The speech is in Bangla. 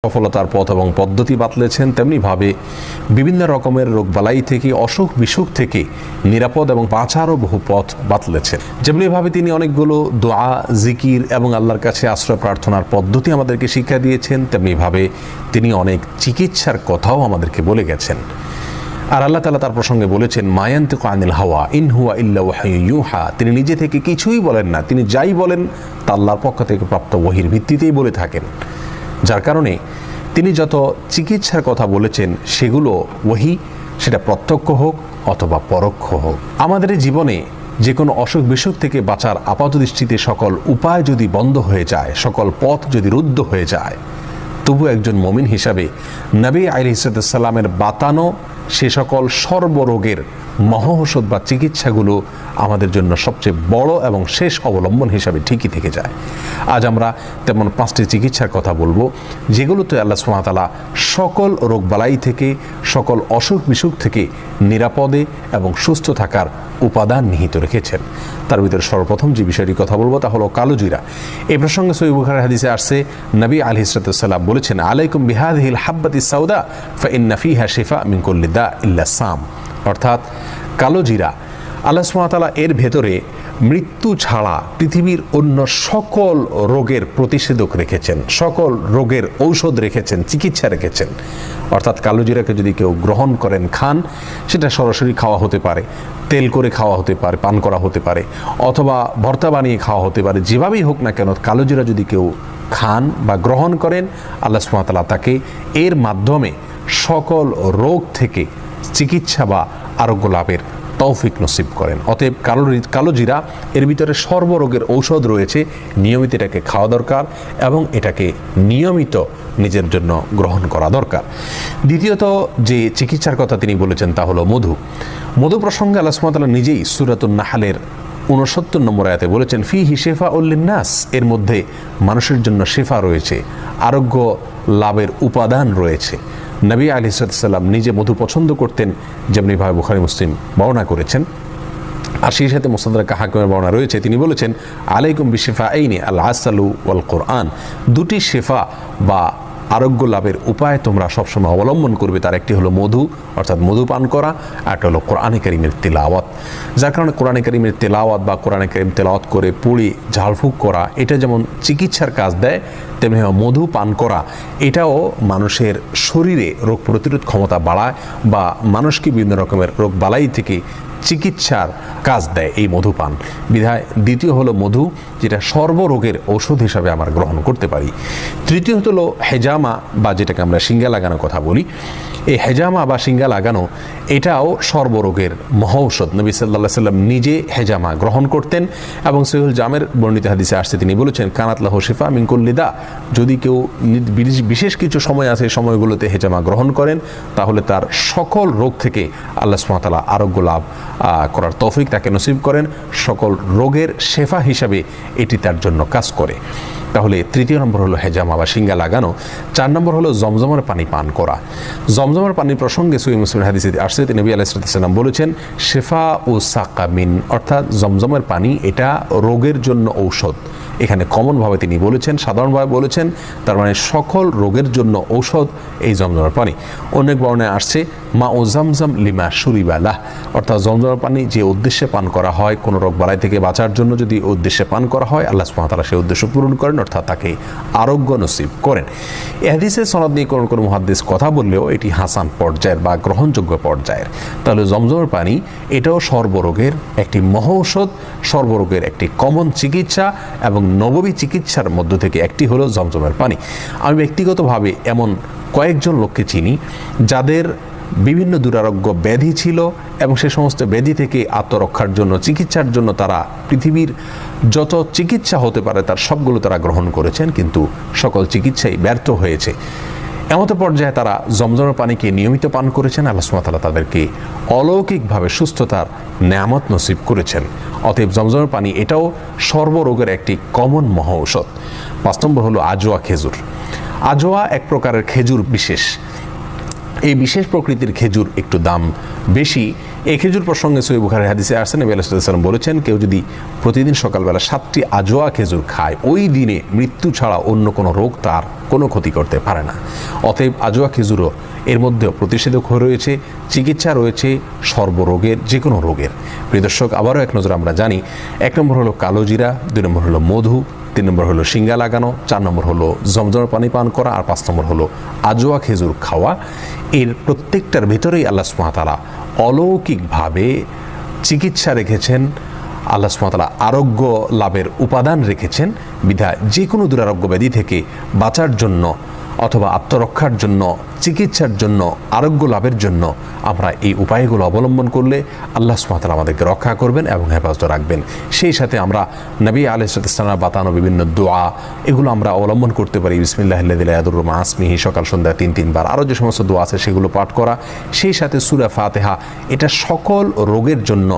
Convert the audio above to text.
সফলতার পথ এবং পদ্ধতি বাতলেছেন, তেমনিভাবে বিভিন্ন রকমের রোগবালাই থেকে, অসুখ বিসুখ থেকে নিরাপদ এবং বাঁচারও বহু পথ বাতলেছেন। যেমনিভাবে তিনি অনেকগুলো দোয়া, জিকির এবং আল্লাহর কাছে আশ্রয় প্রার্থনার পদ্ধতি আমাদেরকে শিক্ষা দিয়েছেন, তেমনিভাবে তিনি অনেক চিকিৎসার কথাও আমাদেরকে বলে গেছেন। আর আল্লাহ তাআলা তার প্রসঙ্গে বলেছেন, মা ইয়ানতিকু আনিল হাওয়া ইন হুয়া ইল্লা ওয়াহয়ুন ইউহা। তিনি নিজে থেকে কিছুই বলেন না, তিনি যাই বলেন তা আল্লাহর পক্ষ থেকে প্রাপ্ত ওহীর ভিত্তিতেই বলে থাকেন। যার কারণে তিনি যত চিকিৎসার কথা বলেছেন সেগুলো ওহী, সেটা প্রত্যক্ষ হোক অথবা পরোক্ষ হোক। আমাদের জীবনে যে কোনো অসুখ বিসুখ থেকে বাঁচার আপাতদৃষ্টিতে সকল উপায় যদি বন্ধ হয়ে যায়, সকল পথ যদি রুদ্ধ হয়ে যায়, তবু একজন মুমিন হিসাবে নবী আলাইহিস সালামের বাতানো সে সকল সর্বরোগের মহৌষধ বা চিকিৎসাগুলো আমাদের জন্য সবচেয়ে বড় এবং শেষ অবলম্বন হিসাবে ঠিকই থেকে যায়। আজ আমরা তেমন 5টি চিকিৎসার কথা বলবো, যেগুলোতে আল্লাহ সুবহানাহু ওয়া তাআলা সকল রোগবালাই থেকে, সকল অসুখ বিসুখ থেকে নিরাপদে এবং সুস্থ থাকার উপাদান নিহিত রেখেছেন। তার ভিতরে সর্বপ্রথম যে বিষয়টি কথা বলবো তা হলো কালোজিরা। এই প্রসঙ্গে সহিহ বুখারীর হাদিসে আসছে, নবী আলাইহিস সালাম বলেছেন, আলাইকুম বিহাদিহিল হাব্বাতিস সাউদা ফাইন্না ফিহা শিফা মিন কুল্লি দা ইল্লা সাম। অর্থাৎ কালোজিরা, আল্লাহ সুবহানাহু ওয়া তাআলা এর ভেতরে মৃত্যু ছাড়া পৃথিবীর অন্য সকল রোগের প্রতিষেধক রেখেছেন, সকল রোগের ঔষধ রেখেছেন, চিকিৎসা রেখেছেন। অর্থাৎ কালোজিরাকে যদি কেউ গ্রহণ করেন, খান, সেটা সরাসরি খাওয়া হতে পারে, তেল করে খাওয়া হতে পারে, পান করা হতে পারে, অথবা ভর্তা বানিয়ে খাওয়া হতে পারে। যেভাবেই হোক না কেন, কালোজিরা যদি কেউ খান বা গ্রহণ করেন, আল্লাহ সুবহানাহু ওয়া তাআলা তাকে এর মাধ্যমে সকল রোগ থেকে চিকিৎসা বা আরোগ্য লাভের তৌফিক নসিব করেন। অতএব কালোজিরা এর ভিতরে সর্বরোগের ঔষধ রয়েছে, নিয়মিত এটাকে খাওয়া দরকার এবং এটাকে নিয়মিত নিজের জন্য গ্রহণ করা দরকার। দ্বিতীয়ত যে চিকিৎসার কথা তিনি বলেছেন তা হলো মধু। মধু প্রসঙ্গে আল্লাহ সুবহানাহু ওয়া তাআলা নিজেই সূরাতুন নাহলের 69 নম্বর আয়াতে বলেছেন, ফিহি শিফাউল লিন্নাস, এর মধ্যে মানুষের জন্য শিফা রয়েছে, আরোগ্য লাভের উপাদান রয়েছে। নবী আলাইহিস সালাম নিজে মধু পছন্দ করতেন, যেমনিভাবে বুখারী মুসলিম বর্ণনা করেছেন। আর সেই সাথে মুসনাদ হাকিমের বর্ণনা রয়েছে, তিনি বলেছেন, আলাইকুম বিশিফাইনি আল আসালু ওয়াল কোরআন। দুটি শিফা বা আরোগ্য লাভের উপায় তোমরা সবসময় অবলম্বন করবে। তার একটি হলো মধু, অর্থাৎ মধু পান করা, আর একটা হলো কোরআনে কারীমের তিলাওয়াত। যার কারণে কোরআনে কারীমের তিলাওয়াত বা কোরআনে কারীম তিলাওয়াত করে পড়ে ঝাড়ফুঁক করা, এটা যেমন চিকিৎসার কাজ দেয়, তেমনি মধু পান করা এটাও মানুষের শরীরে রোগ প্রতিরোধ ক্ষমতা বাড়ায় বা মানুষকে বিভিন্ন রকমের রোগ বালাই থেকে চিকিৎসার কাজ দেয় এই মধুপান। বিধায় দ্বিতীয় হলো মধু, যেটা সর্বরোগের ঔষধ হিসাবে আমরা গ্রহণ করতে পারি। তৃতীয় হলো হেজামা বা যেটাকে আমরা শিঙ্গা লাগানোর কথা বলি। এই হেজামা বা শিঙ্গা লাগানো এটাও সর্বরোগের মহৌষধ। নবী সাল্লাল্লাহু আলাইহি সাল্লাম নিজে হেজামা গ্রহণ করতেন এবং সহিহুল জামের বর্ণিত হাদিসে আসছে, তিনি বলেছেন, কানাত লাহু শিফা মিন কুল্লি দা। যদি কেউ বিশেষ কিছু সময় আছে, সময়গুলোতে হেজামা গ্রহণ করেন, তাহলে তার সকল রোগ থেকে আল্লাহ সুবহানাহু ওয়া তাআলা আরোগ্য লাভ করার তৌফিক তাকে নসিব করেন। সকল রোগের শেফা হিসাবে এটি তার জন্য কাজ করে। তাহলে তৃতীয় নম্বর হলো হেজামা বা শিঙ্গা লাগানো। 4 নম্বর হলো জমজমের পানি পান করা। জমজমের পানি প্রসঙ্গে সহিহ মুসলিমের হাদিসে আসছে, নবী আলাইহিস সালাম বলেছেন, শিফা ও সাকামিন, অর্থাৎ জমজমের পানি এটা রোগের জন্য ঔষধ। এখানে কমনভাবে তিনি বলেছেন, সাধারণভাবে বলেছেন, তার মানে সকল রোগের জন্য ঔষধ এই জমজমের পানি। অনেক বর্ণনায় আসছে, মা ও জমজম লিমা শুরিবালাহ, অর্থাৎ জমজমের পানি যে উদ্দেশ্যে পান করা হয়, কোনো রোগ বালাই থেকে বাঁচার জন্য যদি উদ্দেশ্যে পান করা হয়, আল্লাহ সুবহানাহু ওয়া তাআলা সেই উদ্দেশ্য পূরণ করেন, অর্থাৎ তাকে আরোগ্য নসিব করেন। এই হাদিসের সনদ নিয়ে কোনো মুহাদ্দিস কথা বললেও এটি হাসান পর্যায়ের বা গ্রহণযোগ্য পর্যায়ের। তাহলে জমজমের পানি এটাও সর্বরোগের একটি মহৌষধ, সর্বরোগের একটি কমন চিকিৎসা এবং নববী চিকিৎসার মধ্য থেকে একটি হলো জমজমের পানি। আমি ব্যক্তিগতভাবে এমন কয়েকজন লোককে চিনি যাদের বিভিন্ন দুরারোগ্য ব্যাধি ছিল এবং সে সমস্ত ব্যাধি থেকে আত্মরক্ষার জন্য, চিকিৎসার জন্য তারা পৃথিবীর যত চিকিৎসা হতে পারে তার সবগুলো তারা গ্রহণ করেছেন, কিন্তু সকল চিকিৎসাই ব্যর্থ হয়েছে। এমত পর্যায়ে তারা জমজমের পানিকে নিয়মিত পান করেছেন। আল্লাহ সুবহানাহু ওয়া তাআলা তাদেরকে অলৌকিকভাবে সুস্থতার নেয়ামত নসিব করেছেন। অতএব জমজমের পানি এটাও সর্বরোগের একটি কমন মহৌষধ। 5 নম্বর হলো আজোয়া খেজুর। আজোয়া এক প্রকারের খেজুর বিশেষ। এই বিশেষ প্রকৃতির খেজুর একটু দাম বেশি এই খেজুর প্রসঙ্গে সহিহ বুখারীর হাদিসে আসছে নবী আলাইহিস সালাম বলেছেন, কেউ যদি প্রতিদিন সকালবেলা 7টি আজোয়া খেজুর খায়, ওই দিনে মৃত্যু ছাড়া অন্য কোনো রোগ তার কোনো ক্ষতি করতে পারে না। অতএব আজোয়া খেজুরও এর মধ্যেও প্রতিষেধক রয়েছে, চিকিৎসা রয়েছে সর্বরোগের, যে কোনো রোগের। প্রিয় দর্শক, আবারও এক নজর আমরা জানি, 1 নম্বর হলো কালো জিরা, 2 নম্বর হলো মধু, 3 নম্বর হলো সিঙ্গা লাগানো, 4 নম্বর হলো জমজমের পানি পান করা, আর 5 নম্বর হলো আজোয়া খেজুর খাওয়া। এর প্রত্যেকটার ভেতরেই আল্লাহ সুবহানাহু ওয়া তাআলা অলৌকিকভাবে চিকিৎসা রেখেছেন, আল্লাহ সুবহানাহু ওয়া তাআলা আরোগ্য লাভের উপাদান রেখেছেন। বিধায় যে কোনো দুরারোগ্য ব্যাধি থেকে বাঁচার জন্য অথবা আত্মরক্ষার জন্য, চিকিৎসার জন্য, আরোগ্য লাভের জন্য আমরা এই উপায়গুলো অবলম্বন করলে আল্লাহ সুবহানাহু ওয়া তাআলা আমাদেরকে রক্ষা করবেন এবং হেফাজত রাখবেন। সেই সাথে আমরা নবী আলাইহিস সালাম বাতানো বিভিন্ন দোয়া, এগুলো আমরা অবলম্বন করতে পারি। বিসমিল্লাহিল্লাযী লা ইয়াদুররু মা ইসমিহি, সকাল সন্ধ্যা 3 বার, আরও যে সমস্ত দোয়া আছে সেগুলো পাঠ করা। সেই সাথে সূরা ফাতিহা, এটা সকল রোগের জন্য